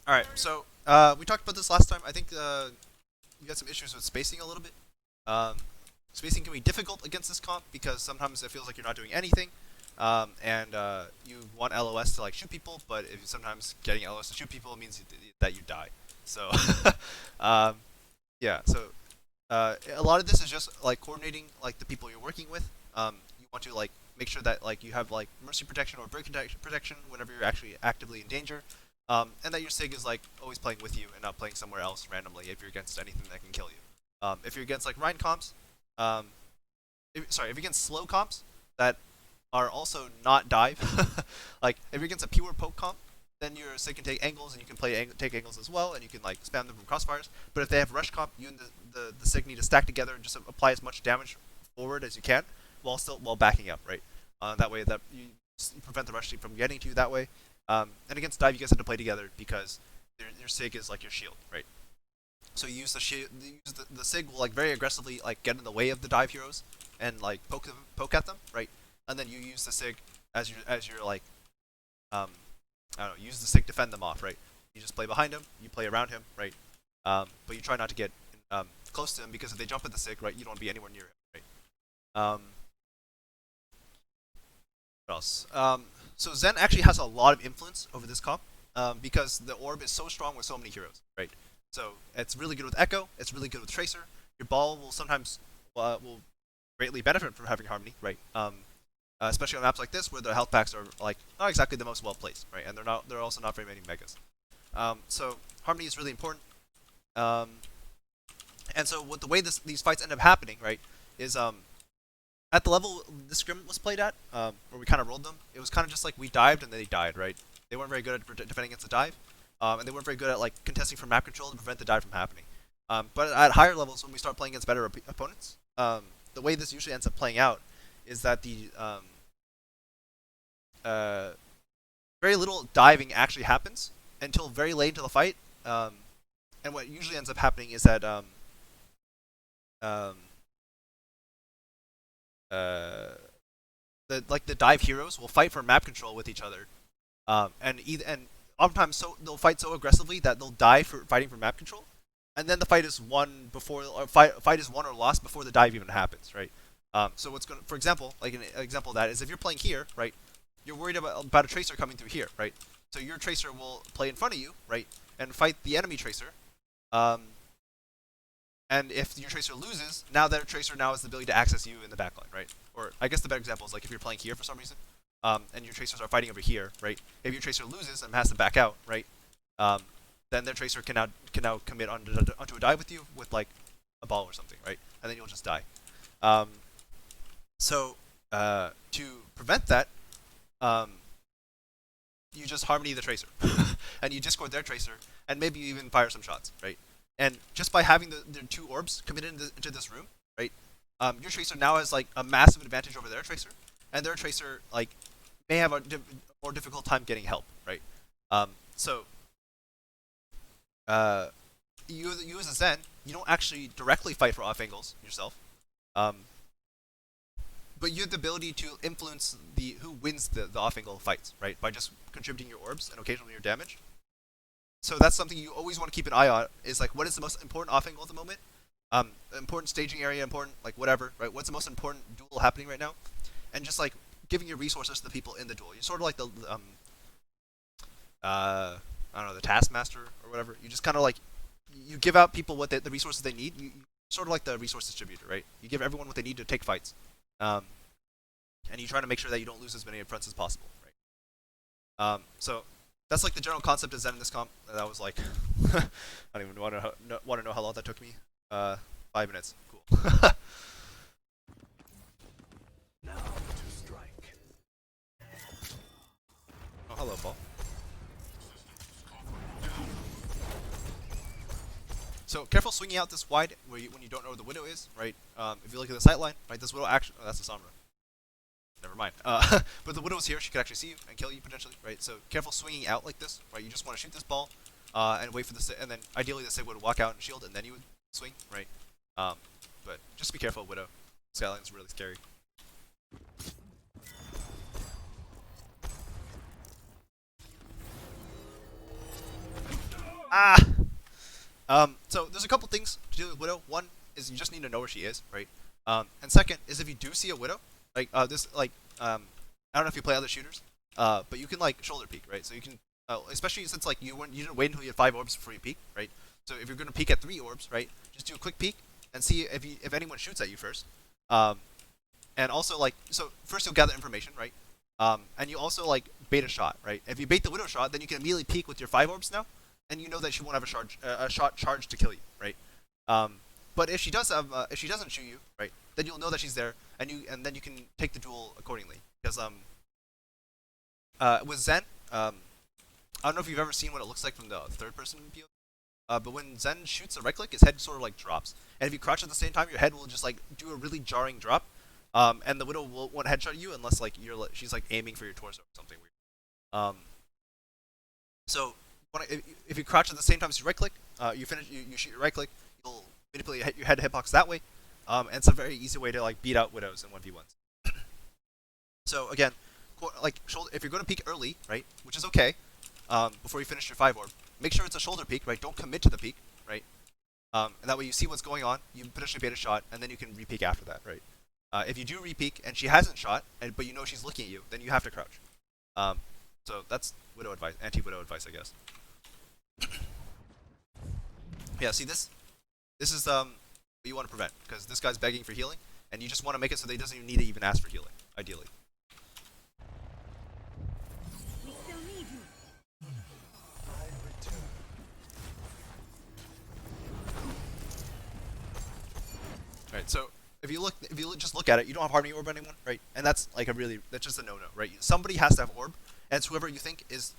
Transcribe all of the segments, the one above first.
Alright, so we talked about this last time. I think you got some issues with spacing a little bit. Um, Spacing can be difficult against this comp because sometimes it feels like you're not doing anything, and you want LOS to like shoot people, but if sometimes getting LOS to shoot people means that you die. So, um, yeah. So a lot of this is just like coordinating like the people you're working with. You want to like make sure that like you have like mercy protection or break protection whenever you're actually actively in danger. And that your SIG is like always playing with you and not playing somewhere else randomly if you're against anything that can kill you. If you're against like Rhine comps, um, if you're against slow comps that are also not dive, like if you're against a pure poke comp, then your SIG can take angles and you can take angles as well, and you can like spam them from crossfires. But if they have rush comp, you and the SIG need to stack together and just apply as much damage forward as you can while backing up, right? That way that you prevent the rush team from getting to you that way. And against dive, you guys have to play together because your SIG is like your shield, right? So you use the shield, the SIG will like very aggressively like get in the way of the dive heroes and like poke at them, right? And then you use the SIG as your like I don't know, use the SIG to fend them off, right? You just play behind him, you play around him, right? But you try not to get close to him because if they jump at the SIG, right, you don't want to be anywhere near him, right? What else? So Zen actually has a lot of influence over this comp because the orb is so strong with so many heroes, right? So it's really good with Echo. It's really good with Tracer. Your ball will sometimes will greatly benefit from having Harmony, right? Especially on maps like this where the health packs are like not exactly the most well placed, right? And they're also not very many megas. So Harmony is really important. And so what the way these fights end up happening, right, is at the level the scrim was played at, where we kind of rolled them, it was kind of just like we dived and they died, right? They weren't very good at defending against the dive, and they weren't very good at like contesting for map control to prevent the dive from happening. But at higher levels, when we start playing against better opponents, the way this usually ends up playing out is that the uh, very little diving actually happens until very late into the fight. And what usually ends up happening is that um, uh, the dive heroes will fight for map control with each other, and oftentimes they'll fight so aggressively that they'll die for fighting for map control, and then the fight is won before or fight is won or lost before the dive even happens, right? So what's going, for example, like an example of that is if you're playing here, right? You're worried about a tracer coming through here, right? So your tracer will play in front of you, right, and fight the enemy tracer. Um, and if your tracer loses, now that tracer now has the ability to access you in the backline, right? Or I guess the better example is like if you're playing here for some reason, and your tracers are fighting over here, right? If your tracer loses and has to back out, right, um, then their tracer can now commit onto a dive with you with like a ball or something, right? And then you'll just die. Um, so to prevent that, um, you just harmony the tracer, and you discord their tracer, and maybe you even fire some shots, right? And just by having the two orbs committed into this room, right, your tracer now has like a massive advantage over their tracer, and their tracer like may have a more difficult time getting help, right? So you as a Zen, you don't actually directly fight for off angles yourself, um, but you have the ability to influence who wins the off angle fights, right? By just contributing your orbs and occasionally your damage. So that's something you always want to keep an eye on. Is like what is the most important off angle at the moment? Important staging area, important like whatever, right? What's the most important duel happening right now? And just like giving your resources to the people in the duel. You're sort of like the I don't know, the taskmaster or whatever. You just kind of like you give out people what the resources they need. You sort of like the resource distributor, right? You give everyone what they need to take fights, um, and you try to make sure that you don't lose as many fronts as possible, right? So that's like the general concept of Zen in this comp. That was like I don't even want to know how long that took me. 5 minutes. Cool. Now to strike. Oh, hello, Paul. So careful swinging out this wide when you don't know where the widow is, right? If you look at the sight line, right, this widow actually, oh, that's the Sombra. Never mind. But the widow's here; she could actually see you and kill you potentially, right? So careful swinging out like this, right? You just want to shoot this ball, and wait for and then ideally the Sig would walk out and shield, and then you would swing, right? But just be careful, widow. Skyline's really scary. Ah. So there's a couple things to do with Widow. One is you just need to know where she is, right? And second is if you do see a Widow, like I don't know if you play other shooters, but you can like shoulder peek, right? So you can, especially since like you didn't wait until you had 5 orbs before you peek, right? So if you're gonna peek at 3 orbs, right, just do a quick peek and see if anyone shoots at you first. And also like so first you'll gather information, right? And you also like bait a shot, right? If you bait the Widow shot, then you can immediately peek with your 5 orbs now, and you know that she won't have a shot charged to kill you, right? But if she does have, if she doesn't shoot you, right, then you'll know that she's there, and then you can take the duel accordingly. Because with Zen, I don't know if you've ever seen what it looks like from the third-person view, but when Zen shoots a right click, his head sort of like drops, and if you crouch at the same time, your head will just like do a really jarring drop, and the Widow won't headshot you unless like she's like aiming for your torso or something weird. So if you crouch at the same time as you right click, you shoot your right click, you'll manipulate your head hitbox that way, and it's a very easy way to like beat out Widows in 1v1s. So again, like if you're going to peek early, right, which is okay, before you finish your 5 orb, make sure it's a shoulder peek, right? Don't commit to the peek, right? And that way you see what's going on, you potentially bait a shot, and then you can repeek after that, right? If you do repeek and she hasn't shot, but you know she's looking at you, then you have to crouch. So that's Widow advice, anti-Widow advice, I guess. Yeah, see this is what you want to prevent, because this guy's begging for healing, and you just want to make it so that he doesn't even need to even ask for healing, ideally. We still need you. Right, so if you just look at it, you don't have hardening orb on anyone, right? And that's like that's just a no-no, right? Somebody has to have orb, and it's whoever you think is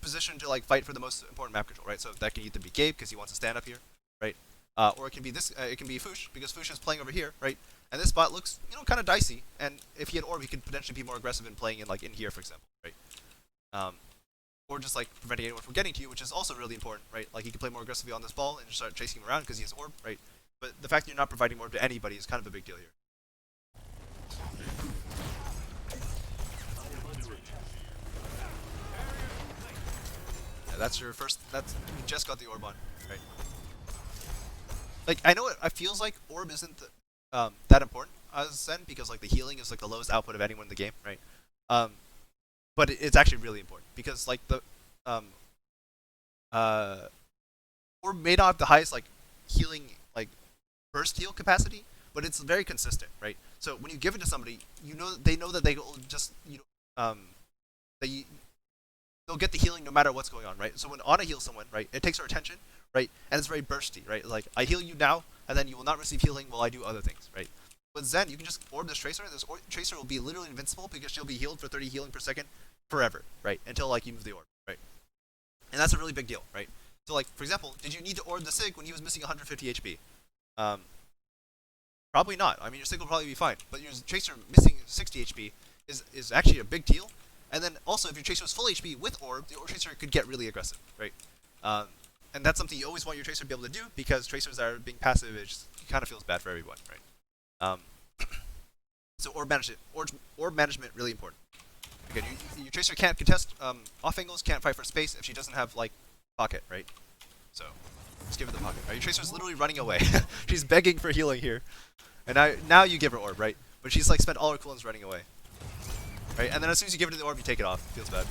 positioned to like fight for the most important map control, right? So that can either be Gabe because he wants to stand up here, right? Or it can be it can be Fush because Fush is playing over here, right? And this spot looks, kind of dicey. And if he had orb, he could potentially be more aggressive in playing in here, for example, right? Or just like preventing anyone from getting to you, which is also really important, right? Like he can play more aggressively on this ball and just start chasing him around because he has orb, right? But the fact that you're not providing orb to anybody is kind of a big deal here. Yeah, that's your first. You just got the orb on, right? Like I know it feels like orb isn't that important as Zen because like the healing is like the lowest output of anyone in the game, right? But it's actually really important because like the orb may not have the highest like healing like burst heal capacity, but it's very consistent, right? So when you give it to somebody, they know that they will just they'll get the healing no matter what's going on, right? So when Ana heals someone, right, it takes her attention, right, and it's very bursty, right? Like I heal you now, and then you will not receive healing while I do other things, right? With Zen, you can just orb this Tracer. This Tracer will be literally invincible because she'll be healed for 30 healing per second forever, right? Until like you move the orb, right? And that's a really big deal, right? So like for example, did you need to orb the Sig when he was missing 150 HP? Probably not. I mean, your Sig will probably be fine, but your Tracer missing 60 HP is actually a big deal. And then also, if your Tracer was full HP with orb, the orb Tracer could get really aggressive, right? And that's something you always want your Tracer to be able to do because Tracers that are being passive, it kind of feels bad for everyone, right? So orb management really important. Again, your Tracer can't contest off angles, can't fight for space if she doesn't have like pocket, right? So just give her the pocket. Right? Your Tracer's literally running away. She's begging for healing here, and now you give her orb, right? But she's like spent all her cooldowns running away, right? And then as soon as you give her the orb, you take it off. It feels bad.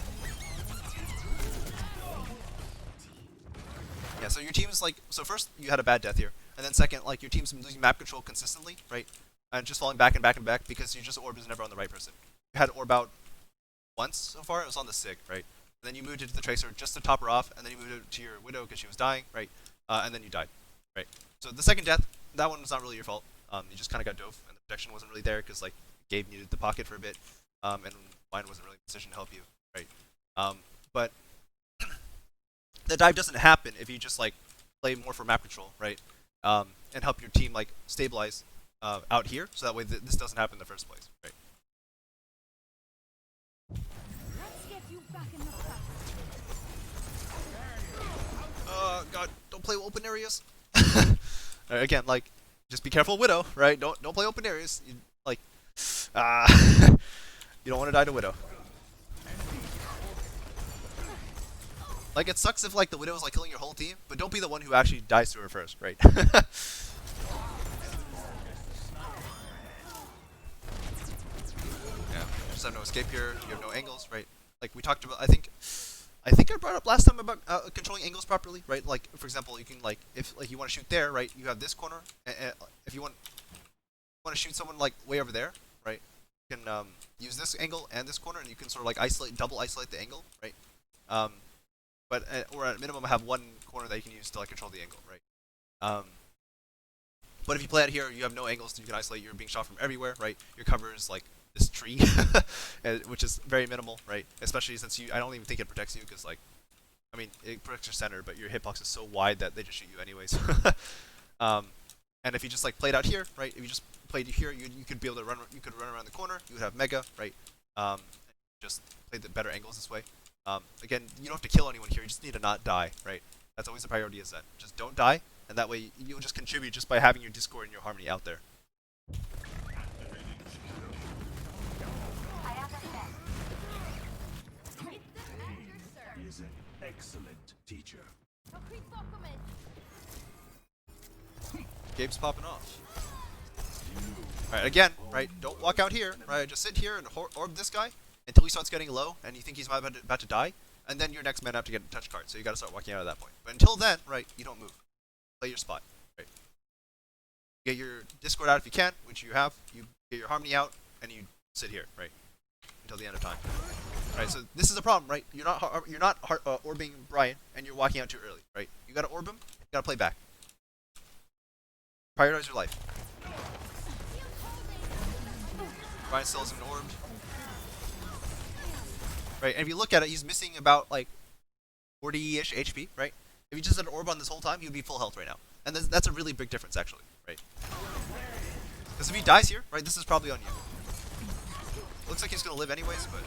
Yeah. So your team is like first you had a bad death here, and then second like your team's been losing map control consistently, right? And just falling back and back and back because your orb is never on the right person. You had orb out once so far. It was on the Sig, right? And then you moved it to the Tracer just to top her off, and then you moved it to your Widow because she was dying, right? And then you died, right? So the second death, that one was not really your fault. You just kind of got dove, and the protection wasn't really there because like Gabe needed the pocket for a bit, and mine wasn't really in a position to help you, right? But the dive doesn't happen if you just like play more for map control, right? And help your team like stabilize out here, so that way this doesn't happen in the first place, right? Let's get you back in the fight. God, don't play open areas. Again, like, just be careful, Widow, right? Don't play open areas. You don't want to die to Widow. Like, it sucks if like the Widow is like killing your whole team, but don't be the one who actually dies to her first, right? Yeah, you just have no escape here. You have no angles, right? Like we talked about, I think I brought up last time about controlling angles properly, right? Like for example, you can like if like you want to shoot there, right? You have this corner, and if you want to shoot someone like way over there, right? You can use this angle and this corner, and you can sort of like double isolate the angle, right? Um, but or at minimum have one corner that you can use to like control the angle, right? But if you play out here, you have no angles, so you can isolate. You're being shot from everywhere, right? Your cover is like this tree, which is very minimal, right? Especially since I don't even think it protects you, because like, I mean, it protects your center, but your hitbox is so wide that they just shoot you anyways. And if you just like played out here, right? If you just played here, you could be able to run. You could run around the corner. You would have mega, right? Just play the better angles this way. Again, you don't have to kill anyone here. You just need to not die, right? That's always the priority. Is that just don't die, and that way you'll just contribute just by having your Discord and your Harmony out there. He is an excellent teacher. Gabe's popping off. Alright, again, right, don't walk out here, right, just sit here and orb this guy until he starts getting low and you think he's about to die, and then your next man up to get a touch card, so you gotta start walking out at that point. But until then, right, you don't move. Play your spot, right. Get your Discord out if you can, which you have, you get your Harmony out, and you sit here, right, until the end of time. Right, so this is a problem, right, you're not orbing Brian, and you're walking out too early, right. You gotta orb him, you gotta play back. Prioritize your life. Brian still isn't orbed. Right, and if you look at it, he's missing about like 40-ish HP, right? If he just had an orb on this whole time, he would be full health right now. And that's a really big difference, actually, right? Because if he dies here, right, this is probably on you. Looks like he's going to live anyways, but...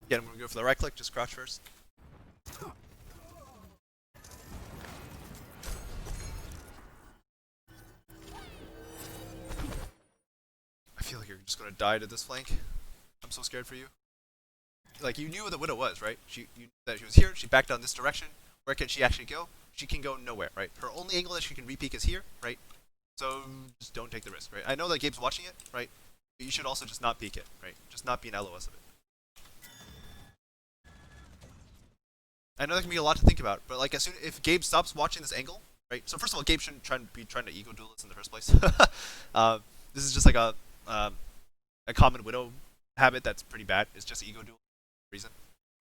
Again, I'm going to go for the right click, just crouch first. I feel like you're just going to die to this flank. I'm so scared for you. Like, you knew where the Widow was, right? You knew that she was here, she backed down this direction. Where can she actually go? She can go nowhere, right? Her only angle that she can re-peek is here, right? So, just don't take the risk, right? I know that Gabe's watching it, right? But you should also just not peek it, right? Just not be an LOS of it. I know that can be a lot to think about, but like if Gabe stops watching this angle, right? So first of all, Gabe shouldn't be trying to ego duel this in the first place. This is just like a common Widow habit that's pretty bad. It's just ego duel reason.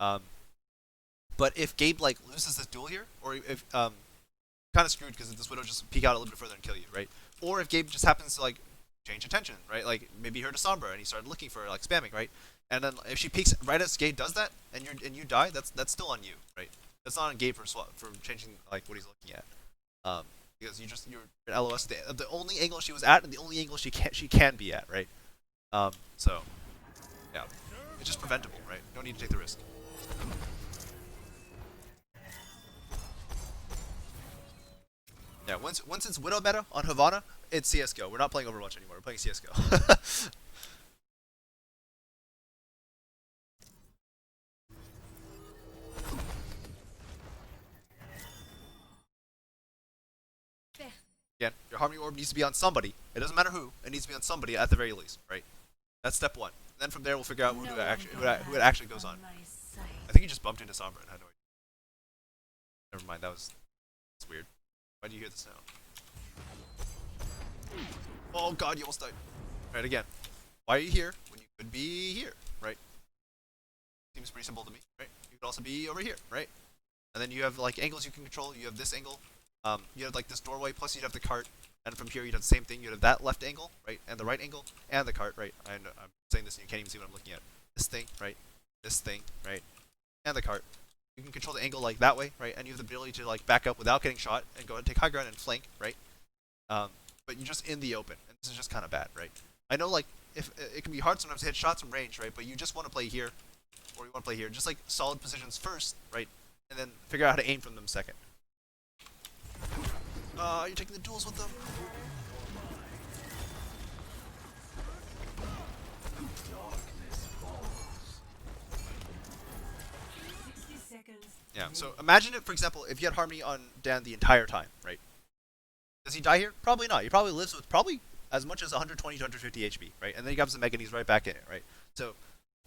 But if Gabe like loses this duel here, or if kind of screwed because this Widow just peek out a little bit further and kill you, right? Or if Gabe just happens to like change attention, right? Like maybe he heard a Sombra and he started looking for her, like spamming, right? And then if she peeks right as Gabe does that, and you die, that's still on you, right? That's not on Gabe for changing like what he's looking at, because you're an LOS. The only angle she was at, and the only angle she can be at, right? So yeah, it's just preventable, right? No need to take the risk. Yeah, once it's Widow meta on Havana, it's CS:GO. We're not playing Overwatch anymore. We're playing CS:GO. Again, your Harmony Orb needs to be on somebody. It doesn't matter who. It needs to be on somebody at the very least, right? That's step one. Then from there, we'll figure out who it actually goes on. I think you just bumped into Sombra and had no idea. Never mind, that's weird. Why do you hear the sound? Oh god, you almost died. Alright, again. Why are you here when you could be here, right? Seems pretty simple to me, right? You could also be over here, right? And then you have like angles you can control. You have this angle. You have like this doorway, plus you'd have the cart, and from here you'd have the same thing. You'd have that left angle, right, and the right angle, and the cart, right. I'm saying this and you can't even see what I'm looking at. This thing, right, this thing, right, and the cart. You can control the angle like that way, right, and you have the ability to like back up without getting shot and go and take high ground and flank, right. But you're just in the open, and this is just kind of bad, right. I know like if it can be hard sometimes to hit shots from range, right, but you just want to play here, or you want to play here, just like solid positions first, right, and then figure out how to aim from them second. You're taking the duels with them. Yeah. So imagine it, for example, if you had Harmony on Dan the entire time, right? Does he die here? Probably not. He probably lives with probably as much as 120 to 150 HP, right? And then he grabs the Mega and he's right back in it, right? So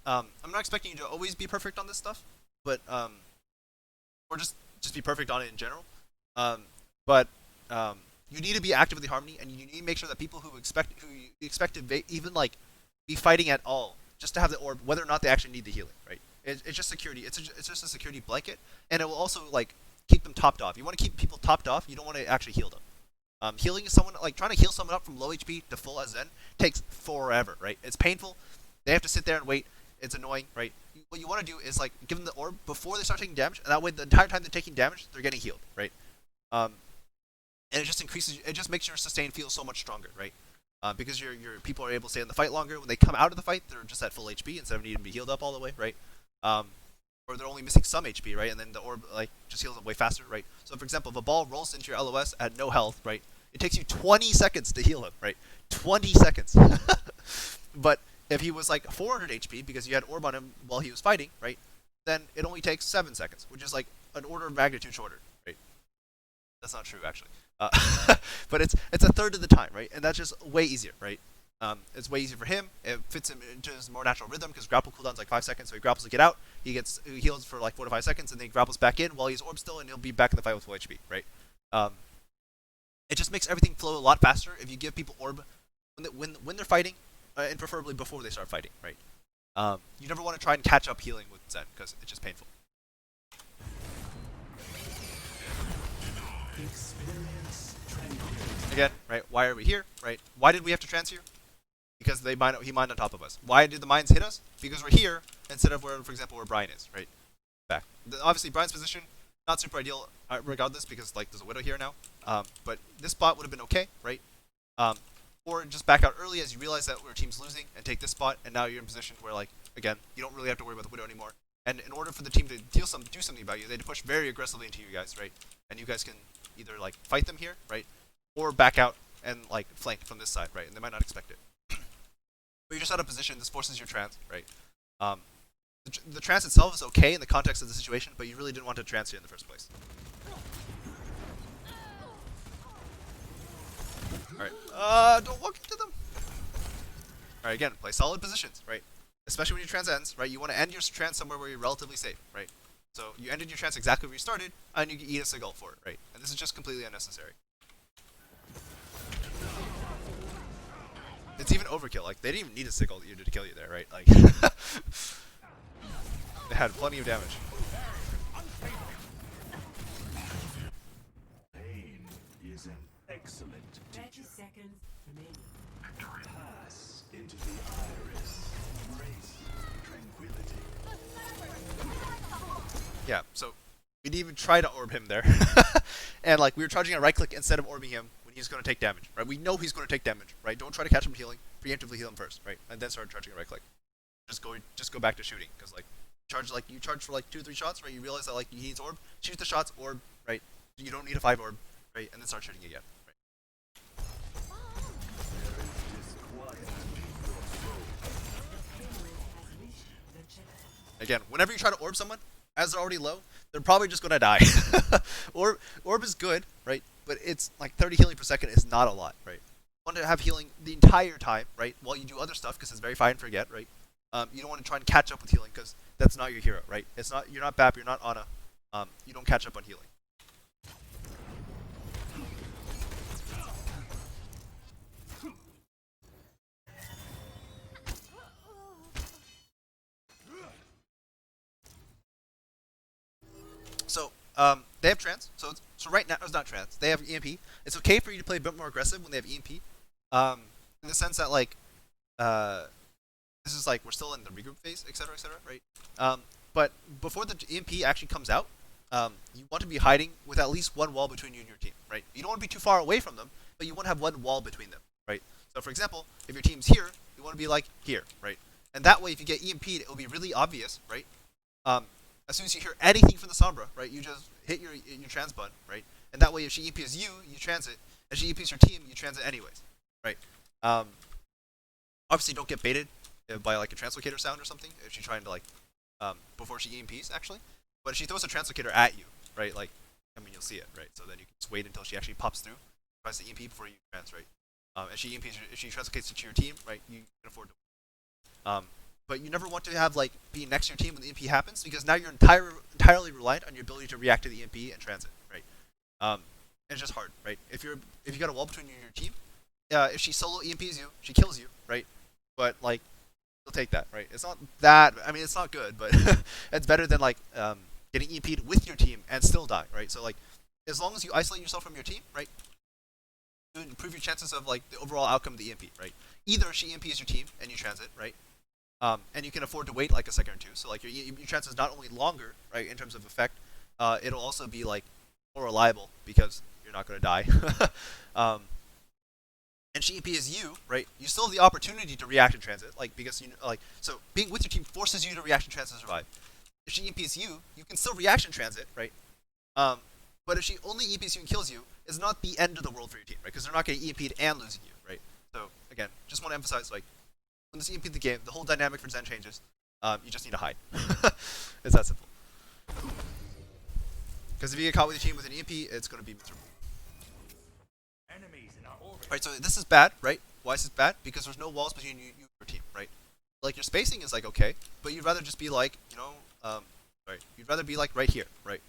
I'm not expecting you to always be perfect on this stuff, but or just be perfect on it in general. But you need to be active with the Harmony, and you need to make sure that people who you expect to even like be fighting at all, just to have the orb, whether or not they actually need the healing, right? It's just security. It's just a security blanket, and it will also like keep them topped off. You want to keep people topped off. You don't want to actually heal them. Healing someone, like trying to heal someone up from low HP to full as Zen, takes forever, right? It's painful. They have to sit there and wait. It's annoying, right? What you want to do is like give them the orb before they start taking damage, and that way the entire time they're taking damage, they're getting healed, right? And it just increases. It just makes your sustain feel so much stronger, right? Because your people are able to stay in the fight longer. When they come out of the fight, they're just at full HP instead of needing to be healed up all the way, right? Or they're only missing some HP, right? And then the orb like just heals them way faster, right? So for example, if a ball rolls into your LOS at no health, right? It takes you 20 seconds to heal him, right? 20 seconds. But if he was like 400 HP because you had orb on him while he was fighting, right? Then it only takes 7 seconds, which is like an order of magnitude shorter, right? That's not true actually. But it's a third of the time, right? And that's just way easier, right? It's way easier for him. It fits him into his more natural rhythm because grapple cooldown's like 5 seconds, so he grapples to get out. He heals for like 4 to 5 seconds, and then he grapples back in while he's orb still, and he'll be back in the fight with full HP, right? It just makes everything flow a lot faster if you give people orb when they're fighting, and preferably before they start fighting, right? You never want to try and catch up healing with Zen because it's just painful. Again, right? Why are we here, right? Why did we have to trans here? Because he mined on top of us. Why did the mines hit us? Because we're here instead of where, for example, where Brian is, right? Back. Obviously, Brian's position not super ideal regardless because like there's a Widow here now. But this spot would have been okay, right? Or just back out early as you realize that your team's losing and take this spot, and now you're in a position where like again you don't really have to worry about the Widow anymore. And in order for the team to do something about you, they had to push very aggressively into you guys, right? And you guys can either like fight them here, right? Or back out and like flank from this side, right? And they might not expect it. But you're just out of position. This forces your trans, right? The trans itself is okay in the context of the situation, but you really didn't want to trans here in the first place. Alright, don't walk into them. Alright, again, play solid positions, right? Especially when your trans ends, right? You want to end your trans somewhere where you're relatively safe, right? So you ended your trans exactly where you started, and you can eat a Seagull for it, right? And this is just completely unnecessary. It's even overkill. Like they didn't even need a Seagull to kill you there, right? Like they had plenty of damage. Pain is an excellent 30 teacher. seconds remaining. Pass into the iris. Embrace tranquility. Yeah, so we didn't even try to orb him there. And like we were charging a right click instead of orbing him when he's going to take damage, right? We know he's going to take damage, right? Don't try to catch him healing. Preemptively heal him first, right? And then start charging a right click. Just go back to shooting because like you charge for like 2 or 3 shots, right? You realize that like he needs orb, shoot the shots, orb, right? You don't need a 5 orb, right? And then start shooting again, right? Again, whenever you try to orb someone, as they're already low, they're probably just gonna die. Orb is good, right? But it's like 30 healing per second is not a lot, right? You want to have healing the entire time, right? While you do other stuff, because it's very fine and forget, right? You don't want to try and catch up with healing, because that's not your hero, right? You're not Bap, you're not Ana. You don't catch up on healing. So, they have trans. So right now, it's not trans. They have EMP. It's okay for you to play a bit more aggressive when they have EMP. In the sense that, like, this is like, we're still in the regroup phase, etc., right? But before the EMP actually comes out, you want to be hiding with at least one wall between you and your team, right? You don't want to be too far away from them, but you want to have one wall between them, right? So, for example, if your team's here, you want to be, like, here, right? And that way, if you get EMP'd, it will be really obvious, right? As soon as you hear anything from the Sombra, right, you just hit your trans button, right? And that way, if she EMPs you, you transit. If she EMPs your team, you transit anyways, right? Obviously, don't get baited by like a translocator sound or something if she's trying to like before she EMPs actually. But if she throws a translocator at you, right? Like, I mean, you'll see it, right? So then you can just wait until she actually pops through, tries to EMP before you trans, right? If she EMPs, if she translocates to your team, right? You can afford to. But you never want to have like be next to your team when the EMP happens because now you're entirely reliant on your ability to react to the EMP and transit, right? And it's just hard, right? If you got a wall between you and your team, if she solo EMPs you, she kills you, right? But like, you'll take that, right? It's not that. I mean, it's not good, but it's better than like getting EMP'd with your team and still dying, right? So like, as long as you isolate yourself from your team, right, you improve your chances of like the overall outcome of the EMP, right? Either she EMPs your team and you transit, right? And you can afford to wait like a second or two. So like your chances not only longer, right, in terms of effect, it'll also be like more reliable because you're not going to die. And she EMPs you, right? You still have the opportunity to react in transit, like because you like so being with your team forces you to react in transit and survive. If she EMPs you, you can still react in transit, right? But if she only EMPs you and kills you, it's not the end of the world for your team, right? Because they're not getting EMP'd and losing you, right? So again, just want to emphasize like. When this EMP the game, the whole dynamic for Zen changes. You just need to hide. It's that simple. Because if you get caught with your team with an EMP, it's going to be miserable. Enemies in our orbit. Right, so this is bad, right? Why is this bad? Because there's no walls between you and your team, right? Like your spacing is like okay, but you'd rather just be like, you know, right? You'd rather be like right here, right?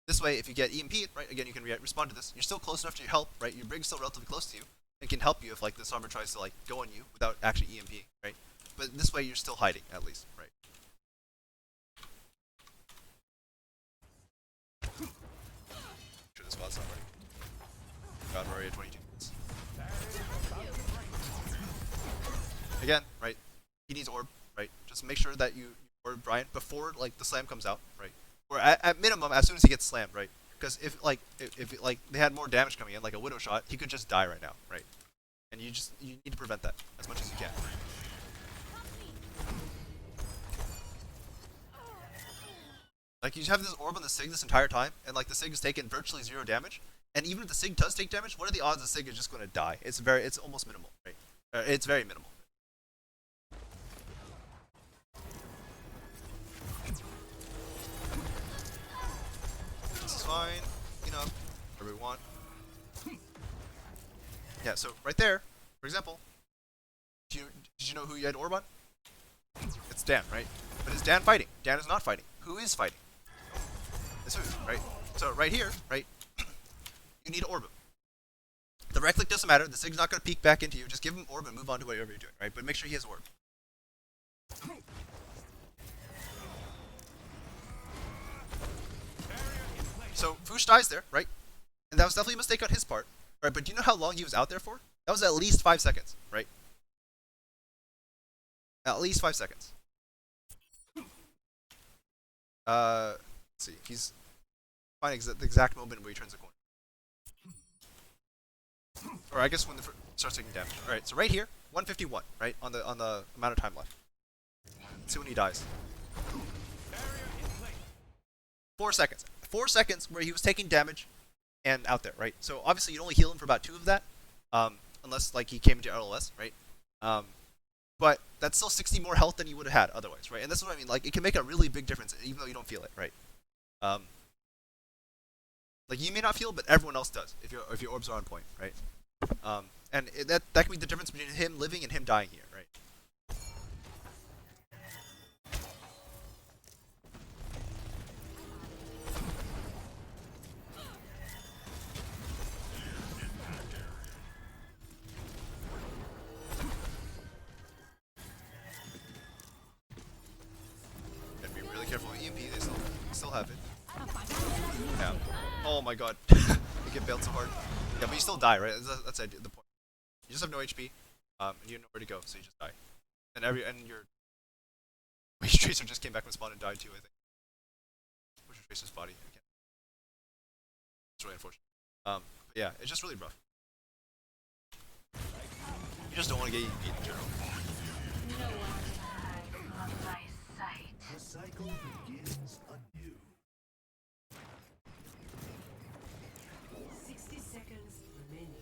This way, if you get EMP'd, right, again, you can respond to this. You're still close enough to your help, right? Your brig's still relatively close to you. It can help you if like this armor tries to like go on you without actually EMPing, right? But this way you're still hiding at least, right? Sure this spot's not ready. God, we're already at 22 minutes. Again, right? He needs orb, right? Just make sure that you orb Brian before like the slam comes out, right? Or at minimum as soon as he gets slammed, right? Because if like they had more damage coming in, like a widow shot, he could just die right now, right? And you need to prevent that as much as you can. Like you have this orb on the Sig this entire time, and like the Sig has taken virtually 0 damage. And even if the Sig does take damage, what are the odds the Sig is just going to die? It's almost minimal, right? It's very minimal. This is fine. Enough. Whatever we want. Yeah, so right there, for example, did you know who you had orb on? It's Dan, right? But is Dan fighting? Dan is not fighting. Who is fighting? It's who, right? So right here, right, you need to orb him. The right click doesn't matter. The Sig's not going to peek back into you. Just give him orb and move on to whatever you're doing, right? But make sure he has orb. So Fush dies there, right? And that was definitely a mistake on his part, right? But do you know how long he was out there for? That was at least 5 seconds, right? At least 5 seconds. Let's see. He's finding the exact moment where he turns the corner. Or I guess when the starts taking damage. All right. So right here, 151, right on the amount of time left. Let's see when he dies. 4 seconds. 4 seconds where he was taking damage and out there, right? So obviously you'd only heal him for about 2 of that, unless like he came into LLS, right? But that's still 60 more health than you would have had otherwise, right? And this is what I mean. Like it can make a really big difference, even though you don't feel it, right? Like you may not feel, but everyone else does if your orbs are on point, right? And that can be the difference between him living and him dying here, right? Gotta be really careful with EMP. They still have it. Yeah. Oh my god. You get bailed so hard. Yeah, but you still die, right? That's the point. You just have no HP, and you have nowhere to go, so you just die. And your Wage Tracer just came back from spawn and died too, I think. Where's your Tracer's body? I can't. It's really unfortunate. But yeah, it's just really rough. You just don't want to get beat in general. The cycle begins anew. 60 seconds remaining.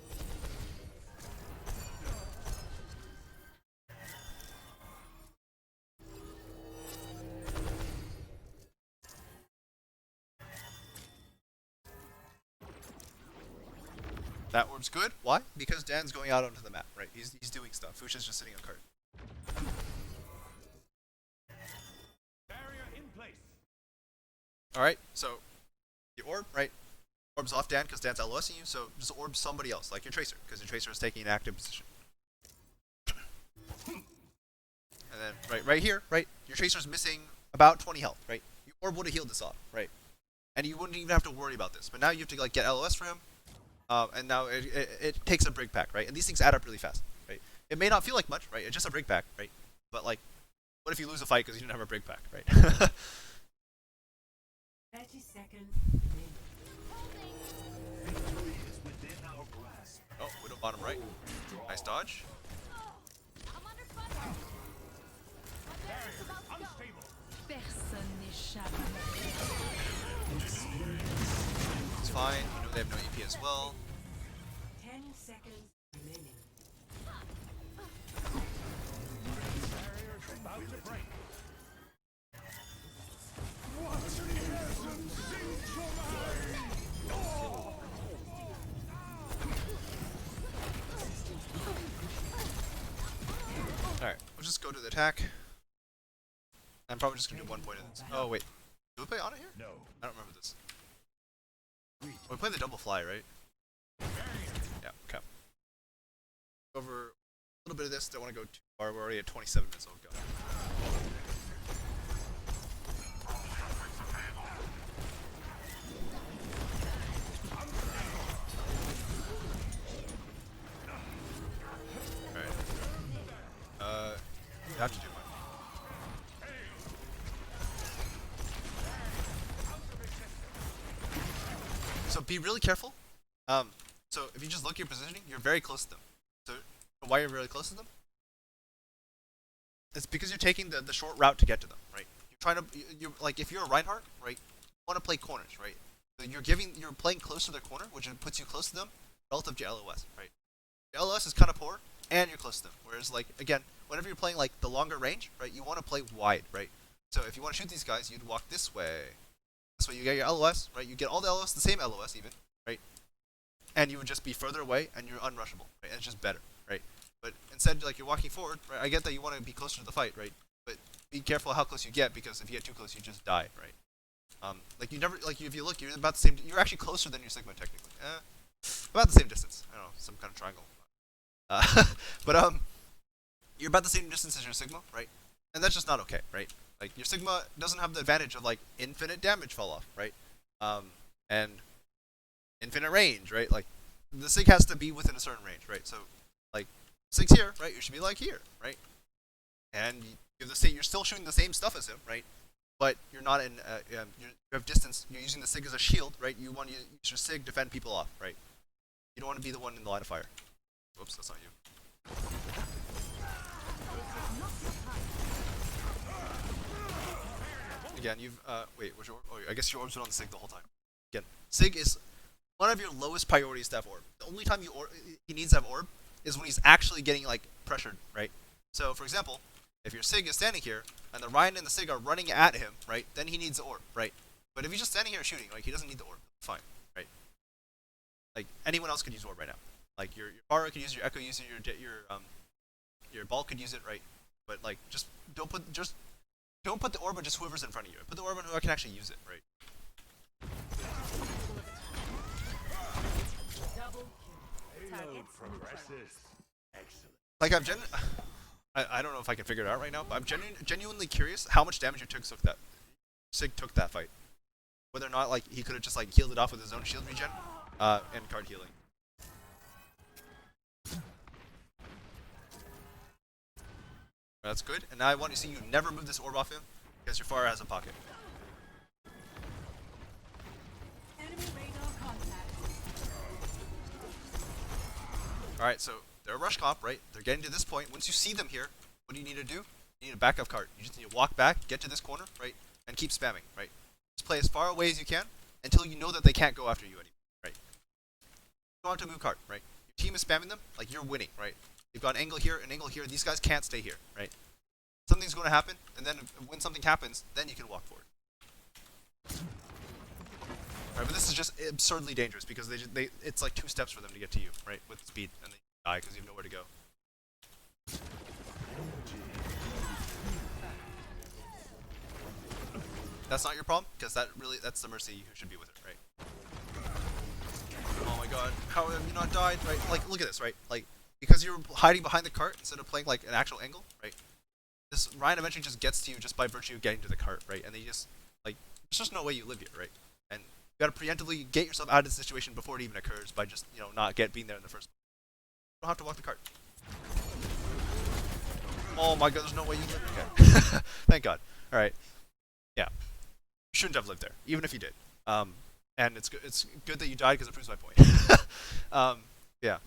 That orb's good. Why? Because Dan's going out onto the map, right? He's doing stuff. Fuchsia's just sitting on card. Barrier in place. Alright, so the orb, right? Orb's off Dan because Dan's LOSing you, so just orb somebody else, like your Tracer, because your Tracer is taking an active position. And then right here, right, your Tracer's missing about 20 health, right? Your orb would have healed this off, right? And you wouldn't even have to worry about this. But now you have to like get LOS for him, and now it takes a brig pack, right? And these things add up really fast, right? It may not feel like much, right? It's just a brig pack, right? But like, what if you lose a fight because you didn't have a brig pack, right? 30 seconds. Victory is within our grasp. Oh, Widow bottom right. Nice dodge. I'm under fire. My barracks about to go. Unstable. Personne n'échappe. It's fine. You know they have no EP as well. 10 seconds remaining. Barrier about to break. Alright, we'll just go to the attack. I'm probably just gonna do 1 point of this. Oh wait, do we play on it here? No. I don't remember this. We play the double fly, right? Yeah, okay. Over a little bit of this, don't want to go too far. We're already at 27 minutes, so we'll go. Alright. You have to do one. So be really careful. So if you just look at your positioning, you're very close to them. So why you're really close to them? It's because you're taking the short route to get to them, right? You're trying to you like if you're a Reinhardt, right? You want to play corners, right? So you're playing close to their corner, which puts you close to them relative to LOS, right? Your LOS is kind of poor, and you're close to them. Whereas like again, whenever you're playing like the longer range, right? You want to play wide, right? So if you want to shoot these guys, you'd walk this way. This way you get your LOS, right? You get all the LOS, the same LOS even, right? And you would just be further away, and you're unrushable, right? And it's just better, right? But instead, like you're walking forward, right? I get that you want to be closer to the fight, right? But be careful how close you get, because if you get too close, you just die, right? Like you never, like if you look, you're about the same. You're actually closer than your Sigma technically. About the same distance. I don't know, some kind of triangle. But you're about the same distance as your Sigma, right? And that's just not okay, right? Like your Sigma doesn't have the advantage of like infinite damage fall off, right? And infinite range, right? Like the Sig has to be within a certain range, right? So like Sig's here, right? You should be like here, right? And you're still shooting the same stuff as him, right? But you're not in. You have distance. You're using the Sig as a shield, right? You want to use your Sig defend people off, right? You don't want to be the one in the line of fire. Whoops, that's not you. Again, you've wait. What's your? Oh, I guess your orb's been on the Sig the whole time. Again, Sig is one of your lowest priorities to have orb. The only time he needs to have orb is when he's actually getting like pressured, right? So, for example, if your Sig is standing here and the Ryan and the Sig are running at him, right? Then he needs the orb, right? But if he's just standing here shooting, like he doesn't need the orb. Fine, right? Like anyone else could use orb right now. Like your Pharah could use your Echo, use it, your Ball could use it, right? But like don't put the orb on just whoever's in front of you. Put the orb on whoever can actually use it, right? Double kill. Halo progresses. Excellent. Like I don't know if I can figure it out right now, but I'm genuinely curious how much damage Sig took that fight. Whether or not like he could have just like healed it off with his own shield regen, and card healing. That's good. And now I want to see you never move this orb off him, because your Pharah has a pocket. Enemy radar contact. Alright, so they're a rush comp, right? They're getting to this point. Once you see them here, what do you need to do? You need a backup card. You just need to walk back, get to this corner, right? And keep spamming, right? Just play as far away as you can until you know that they can't go after you anymore, right? You don't have to move card, right? Your team is spamming them, like you're winning, right? You've got an angle here, an angle here. These guys can't stay here, right? Something's going to happen, and then when something happens, then you can walk forward. Right, but this is just absurdly dangerous because it's like 2 steps for them to get to you, right, with speed, and they die because you have nowhere to go. That's not your problem, because that's the Mercy who should be with it, right? Oh my god, how have you not died, right? Like, look at this, right? Like, because you're hiding behind the cart instead of playing like an actual angle, right? This Ryan eventually just gets to you just by virtue of getting to the cart, right? And they just, like, there's just no way you live here, right? And you gotta preemptively get yourself out of the situation before it even occurs by just, you know, not being there in the first place. You don't have to walk the cart. Oh my god, there's no way you live. Okay. Thank god. Alright. Yeah. You shouldn't have lived there, even if you did. And it's good that you died because it proves my point. Yeah.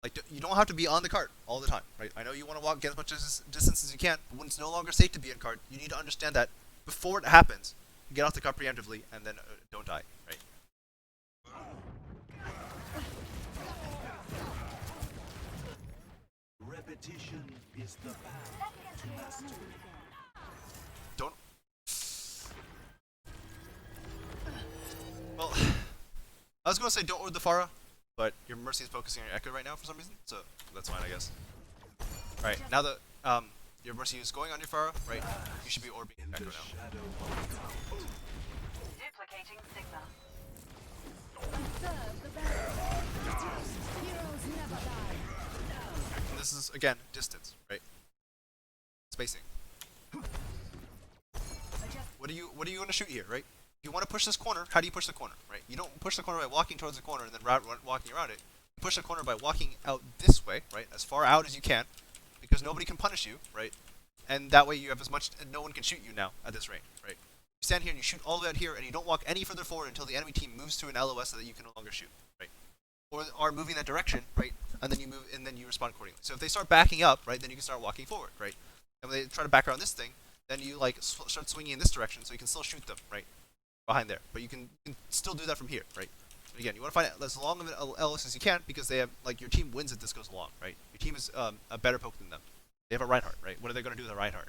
Like, you don't have to be on the cart all the time, right? I know you want to get as much distance as you can, but when it's no longer safe to be in cart, you need to understand that before it happens, get off the cart preemptively and then don't die, right? Repetition is the path to mastery. Don't. Well, I was going to say don't order the Pharah, but your Mercy is focusing on your Echo right now for some reason, so that's fine, I guess. Alright, now that your Mercy is going on your Pharah, right, you should be orbing Echo now. Duplicating signal. Observe the battle. Heroes never die. And this is, again, distance, right? Spacing. What do you want to shoot here, right? You want to push this corner, how do you push the corner, right? You don't push the corner by walking towards the corner and then walking around it. You push the corner by walking out this way, right? As far out as you can, because nobody can punish you, right? And that way you have as much, and no one can shoot you now at this range, right? You stand here and you shoot all the way out here, and you don't walk any further forward until the enemy team moves to an LOS so that you can no longer shoot, right? Or are moving that direction, right? And then you move, and then you respond accordingly. So if they start backing up, right, then you can start walking forward, right? And when they try to back around this thing, then you like start swinging in this direction, so you can still shoot them, right? Behind there, but you can still do that from here, right? But again, you want to find as long of an LS as you can because they have, like, your team wins if this goes along, right? Your team is a better poke than them. They have a Reinhardt, right? What are they going to do with a Reinhardt?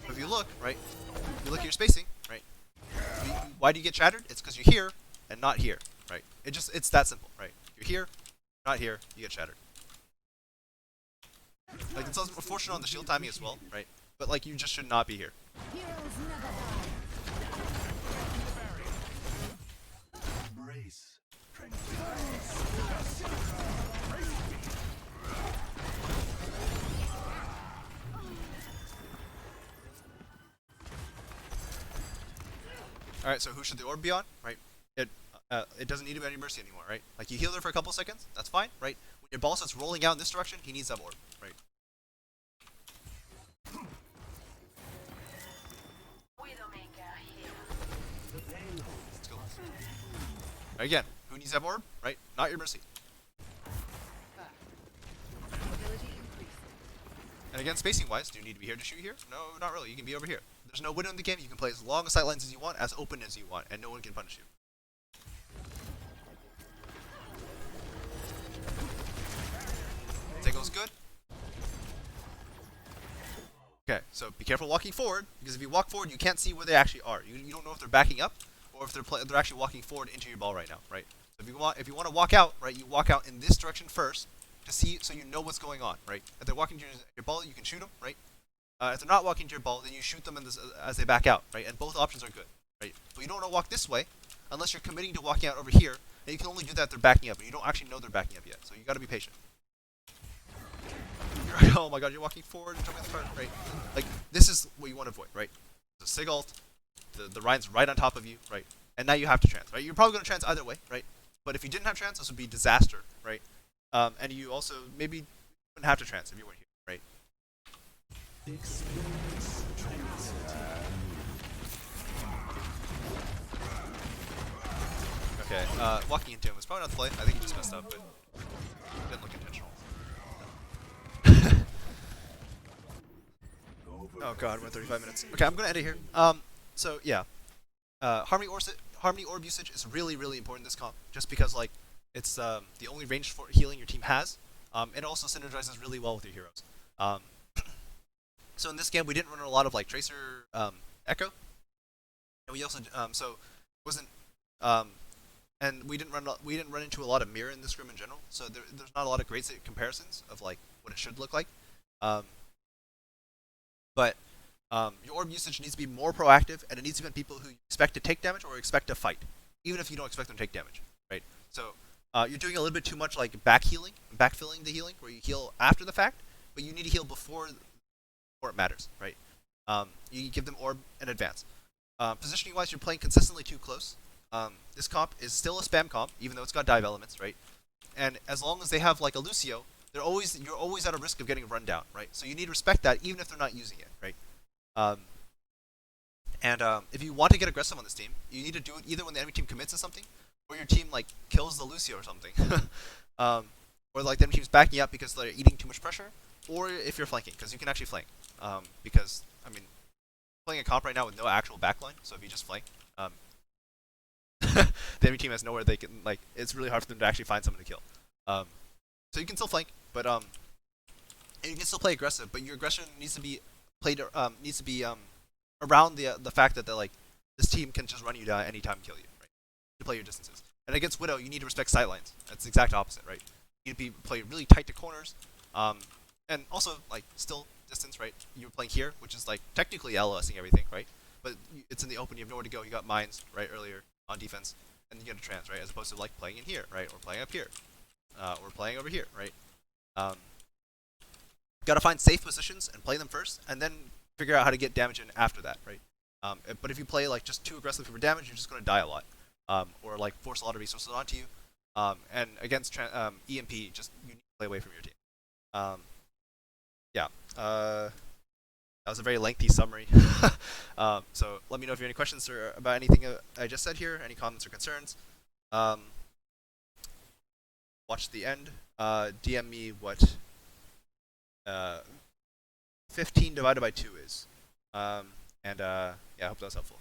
If you look, right, you look at your spacing, right? Why do you get shattered? It's because you're here and not here, right? It's that simple, right? You're here, not here, you get shattered. Like, it's also unfortunate on the shield timing as well, right? But, like, you just should not be here. Heroes never die. Embrace. Alright, so who should the orb be on, right? It doesn't need any Mercy anymore, right? Like, you heal her for a couple seconds, that's fine, right? When your ball starts rolling out in this direction, he needs that orb, right? Widowmaker here. Let's go. Again, who needs that orb, right? Not your Mercy. Ability increased. And again, spacing-wise, do you need to be here to shoot here? No, not really. You can be over here. There's no window in the game. You can play as long a sightlines as you want, as open as you want, and no one can punish you. Takeo's good. Okay, so be careful walking forward, because if you walk forward, you can't see where they actually are. You don't know if they're backing up, or if they're actually walking forward into your ball right now, right? So if you want to walk out, right, you walk out in this direction first to see, so you know what's going on, right? If they're walking to your ball, you can shoot them, right? If they're not walking to your ball, then you shoot them as they back out, right? And both options are good, right? But you don't want to walk this way unless you're committing to walking out over here, and you can only do that if they're backing up, and you don't actually know they're backing up yet, so you got to be patient. Oh my god, you're walking forward and jumping the cart, right? Like, this is what you want to avoid, right? The Sig ult, the Ryan's right on top of you, right? And now you have to trans, right? You're probably going to trans either way, right? But if you didn't have trans, this would be disaster, right? And you also maybe wouldn't have to trans if you weren't here, right? Okay, walking into him was probably not the play. I think he just messed up, but it didn't look intentional. Oh god, we're at 35 minutes. Okay, I'm gonna end it here. So yeah, Harmony Orb usage is really, really important in this comp, just because, like, it's the only range for healing your team has. It also synergizes really well with your heroes. So in this game, we didn't run a lot of like Tracer Echo, and we also so it wasn't and we didn't run into a lot of mirror in this room in general. So there's not a lot of great comparisons of like what it should look like. Um, but your orb usage needs to be more proactive, and it needs to be on people who expect to take damage or expect to fight, even if you don't expect them to take damage, right? So you're doing a little bit too much like back healing, backfilling the healing, where you heal after the fact, but you need to heal before it matters, right? You give them orb in advance. Positioning wise, you're playing consistently too close. This comp is still a spam comp, even though it's got dive elements, right? And as long as they have like a Lucio, you're always at a risk of getting run down, right? So you need to respect that, even if they're not using it, right? If you want to get aggressive on this team, you need to do it either when the enemy team commits to something, or your team like kills the Lucio or something, or like the enemy team's backing up because they're eating too much pressure, or if you're flanking, because you can actually flank. Because I mean, playing a comp right now with no actual backline, so if you just flank, the enemy team has nowhere they can like. It's really hard for them to actually find someone to kill. So you can still flank, but and you can still play aggressive, but your aggression needs to be played around the fact that like this team can just run you down anytime and kill you, right? To play your distances. And against Widow, you need to respect sightlines. That's the exact opposite, right? You need to play really tight to corners, and also like still distance, right? You're playing here, which is like technically LOSing everything, right? But it's in the open. You have nowhere to go. You got mines right earlier on defense, and you get a trance, right? As opposed to like playing in here, right? Or playing up here, or playing over here, right? Gotta find safe positions and play them first, and then figure out how to get damage in after that, right? But if you play like just too aggressively for damage, you're just gonna die a lot, or like force a lot of resources onto you. And against EMP, just you need to play away from your team. Yeah. That was a very lengthy summary. So let me know if you have any questions or about anything I just said here, any comments or concerns. Watch the end. DM me what 15 divided by 2 is. Yeah, I hope that was helpful.